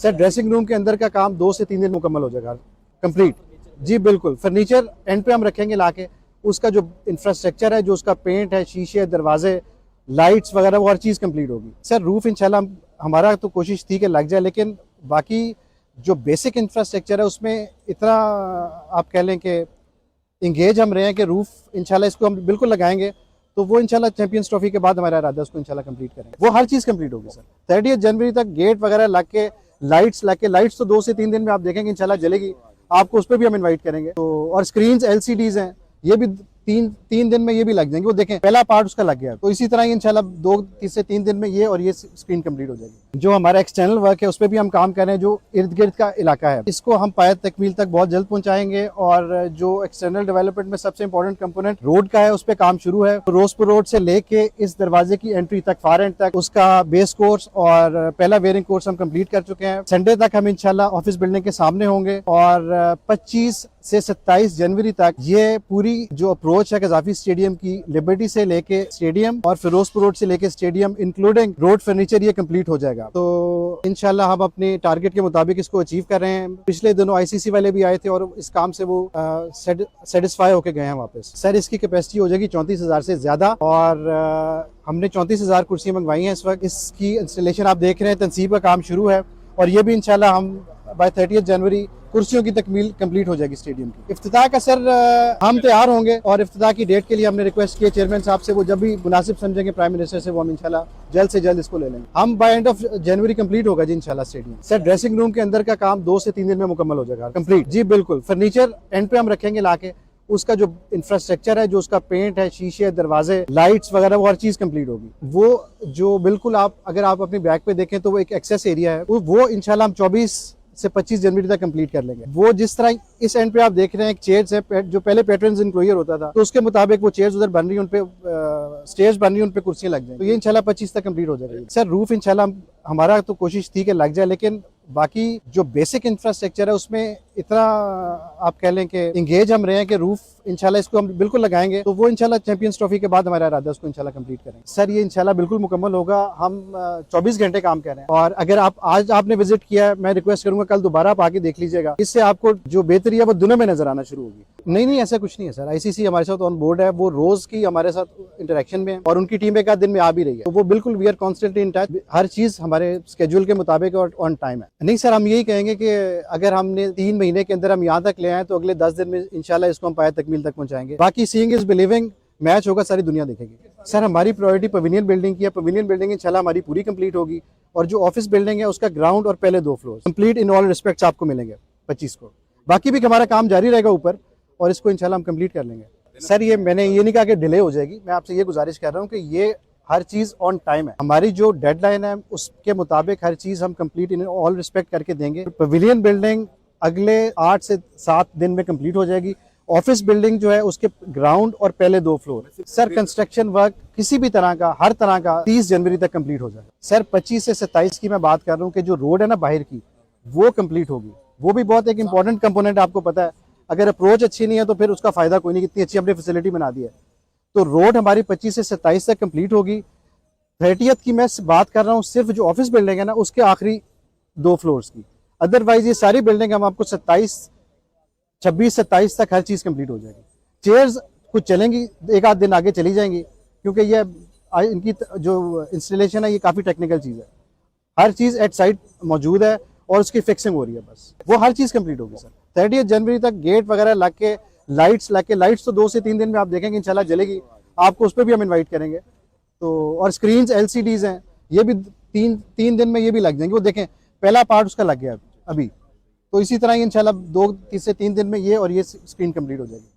Sir dressing room के अंदर का काम 2 से 3 दिन मुकम्मल हो जाएगा कंप्लीट। जी बिल्कुल, फर्नीचर एंड पे हम रखेंगे लाके, उसका जो इंफ्रास्ट्रक्चर है, जो उसका पेंट है, शीशे, दरवाजे, लाइट्स वगैरह, वो हर चीज़ कंप्लीट होगी। सर रूफ इंशाल्लाह हमारा तो कोशिश थी कि लग जाए, लेकिन बाकी जो बेसिक इंफ्रास्ट्रक्चर है उसमें इतना आप कह लें कि इंगेज हम रहे हैं कि रूफ इंशाल्लाह इसको हम बिल्कुल लगाएंगे, तो वो इंशाल्लाह चैंपियंस ट्रॉफी के बाद हमारा इरादा है उसको इंशाल्लाह कंप्लीट करेंगे। वो हर चीज़ कंप्लीट होगी सर। 30 जनवरी तक गेट वगैरह लग के, लाइट्स लग के, लाइट्स तो 2 से 3 दिन में आप देखेंगे इंशाल्लाह जलेगी, आपको उस पर भी हम इन्वाइट करेंगे। तो और स्क्रीन्स LCDs हैं, ये भी तीन दिन में ये भी लग जाएंगे। वो देखें पहला पार्ट उसका लग गया, तो इसी तरह ही इंशाल्लाह 2 से 3 दिन में ये और ये स्क्रीन कंप्लीट हो जाएगी। जो हमारा एक्सटर्नल वर्क है उस पर भी हम काम कर रहे हैं। जो इर्द गिर्द का इलाका है इसको हम पायत तकमील तक बहुत जल्द पहुंचाएंगे। और जो एक्सटर्नल डेवलपमेंट में सबसे इंपॉर्टेंट कंपोनेंट रोड का है, उस पर काम शुरू है। तो रोजपुर रोड से लेके इस दरवाजे की एंट्री तक, फार एंड तक, उसका बेस कोर्स और पहला वेयरिंग कोर्स हम कंप्लीट कर चुके हैं। संडे तक हम इंशाल्लाह ऑफिस बिल्डिंग के सामने होंगे। और 25 से 27 जनवरी तक ये पूरी जो अप्रोच है कजाफी स्टेडियम की, लिबर्टी से लेके स्टेडियम और फिरोजपुर रोड से लेके स्टेडियम इंक्लूडिंग रोड फर्नीचर, ये कंप्लीट हो जाएगा। तो इंशाल्लाह हम अपने टारगेट के मुताबिक इसको अचीव कर रहे हैं। पिछले दिनों ICC वाले भी आए थे और इस काम से वो सेटिस्फाई होके गए हैं वापस। सर इसकी कैपेसिटी हो जाएगी 34,000 से ज्यादा और हमने 34,000 कुर्सियां मंगवाई हैं इस वक्त। इसकी इंस्टॉलेशन आप देख रहे हैं, तनसीब का काम शुरू है और ये भी इंशाल्लाह हम बाय 30 जनवरी कुर्सियों की तकमील कंप्लीट हो जाएगी स्टेडियम की। इफ्तिताह का सर हम तैयार होंगे और इफ्तिताह की डेट के लिए हमने रिक्वेस्ट किया चेयरमैन साहब से, वो जब भी मुनासिब समझेंगे प्राइम मिनिस्टर से, वो हम इंशाल्लाह जल्द से जल्द इसको ले लेंगे। हम by end of January complete होगा जी इंशाल्लाह स्टेडियम। सर ड्रेसिंग रूम के अंदर का काम 2 से 3 दिन में मुकम्मल हो जाएगा कंप्लीट। जी बिल्कुल, फर्नीचर एंड पे हम रखेंगे लाके, उसका जो इंफ्रास्ट्रक्चर है, जो उसका पेंट है, शीशे, दरवाजे, लाइट्स वगैरह, वो हर चीज कंप्लीट होगी। वो जो बिल्कुल अगर आप अपनी बैक पे देखें तो वो एक एक्सेस एरिया है, वो इंशाल्लाह हम 24 से 25 जनवरी तक कंप्लीट कर लेंगे। वो जिस तरह इस एंड पे आप देख रहे हैं एक चेयर्स है, जो पहले पेट्रन्स इंक्लोजर होता था, तो उसके मुताबिक वो चेयर्स उधर बन रही है, उन पे स्टेज बन रही है, उन पे कुर्सियां लग जाएंगी। तो ये इंशाल्लाह 25 तक कंप्लीट हो जाएगी। सर रूफ इंशाल्लाह हमारा तो कोशिश थी कि लग जाए, लेकिन बाकी जो बेसिक इंफ्रास्ट्रक्चर है उसमें इतना आप कह लें कि इंगेज हम रहे हैं कि रूफ इंशाल्लाह इसको हम बिल्कुल लगाएंगे, तो वो इंशाल्लाह चैंपियंस ट्रॉफी के बाद हमारा इरादा है उसको इंशाल्लाह कंप्लीट करेंगे। सर ये इंशाल्लाह बिल्कुल मुकम्मल होगा। हम 24 घंटे काम कर रहे हैं और अगर आज आपने विजिट किया है, मैं रिक्वेस्ट करूंगा कल दोबारा आप आके देख लीजिएगा। इससे आपको जो बेहतरी है वो दुनिया में नजर आना शुरू होगी। नहीं ऐसा कुछ नहीं है सर। ICC हमारे साथ ऑन बोर्ड है, वो रोज की हमारे साथ इंटरेक्शन में है और उनकी टीम एक आध दिन में आ भी रही है, तो वो बिल्कुल we are constantly in touch. हर चीज हमारे स्केड्यूल के मुताबिक और ऑन टाइम है। नहीं सर, हम यही कहेंगे कि अगर हमने 3 महीने के अंदर हम यहाँ तक ले आए तो अगले 10 दिन में इंशाल्लाह इसको हम पायत तकमील तक पहुंचाएंगे। बाकी सीइंग इज बिलीविंग मैच होगा, सारी दुनिया देखेगी। सर हमारी प्रायोरिटी पवेलियन बिल्डिंग की है। पवेलियन बिल्डिंग इंशाल्लाह हमारी पूरी कंप्लीट होगी और जो ऑफिस बिल्डिंग है उसका ग्राउंड और पहले 2 floor complete in all respects आपको मिलेंगे 25 को। बाकी भी हमारा काम जारी रहेगा ऊपर और इसको इंशाल्लाह हम कंप्लीट कर लेंगे। सर ये मैंने ये नहीं कहा कि डिले हो जाएगी, मैं आपसे ये गुजारिश कर रहा हूँ कि ये हर चीज ऑन टाइम है। हमारी जो डेडलाइन है उसके मुताबिक हर चीज हम कंप्लीट इन ऑल रिस्पेक्ट करके देंगे। पवेलियन बिल्डिंग अगले 8 से 7 दिन में कंप्लीट हो जाएगी। ऑफिस बिल्डिंग जो है उसके ग्राउंड और पहले 2 फ्लोर। सर कंस्ट्रक्शन वर्क किसी भी तरह का, हर तरह का 30 जनवरी तक कंप्लीट हो जाएगा। सर 25 से 27 की मैं बात कर रहा हूँ कि जो रोड है ना बाहर की, वो कंप्लीट होगी। वो भी बहुत एक इंपॉर्टेंट कंपोनेंट, आपको पता है अगर अप्रोच अच्छी नहीं है तो फिर उसका फायदा कोई नहीं, कितनी अच्छी हमने फैसिलिटी बना दी है। तो रोड हमारी 25 से 27 तक कंप्लीट होगी। 30th की मैं बात कर रहा हूँ सिर्फ जो ऑफिस बिल्डिंग है ना उसके आखिरी 2 फ्लोर्स की। अदरवाइज ये सारी बिल्डिंग हम आपको 26-27 तक हर चीज कंप्लीट हो जाएगी। चेयर्स कुछ चलेंगी, एक आध दिन आगे चली जाएंगी, क्योंकि ये इनकी जो इंस्टॉलेशन है ये काफी टेक्निकल चीज है। हर चीज एट साइट मौजूद है और उसकी फिक्सिंग हो रही है, बस वो हर चीज कंप्लीट होगी सर। 30 जनवरी तक गेट वगैरह लग के, लाइट्स लग के, लाइट्स तो 2 से 3 दिन में आप देखेंगे इंशाल्लाह जलेगी, आपको उस पर भी हम इन्वाइट करेंगे। तो और स्क्रीन्स LCDs हैं, ये भी तीन दिन में ये भी लग जाएंगे। वो देखें पहला पार्ट उसका लग गया अभी, तो इसी तरह इंशाल्लाह 2 से 3 दिन में ये और ये स्क्रीन कंप्लीट हो जाएगी।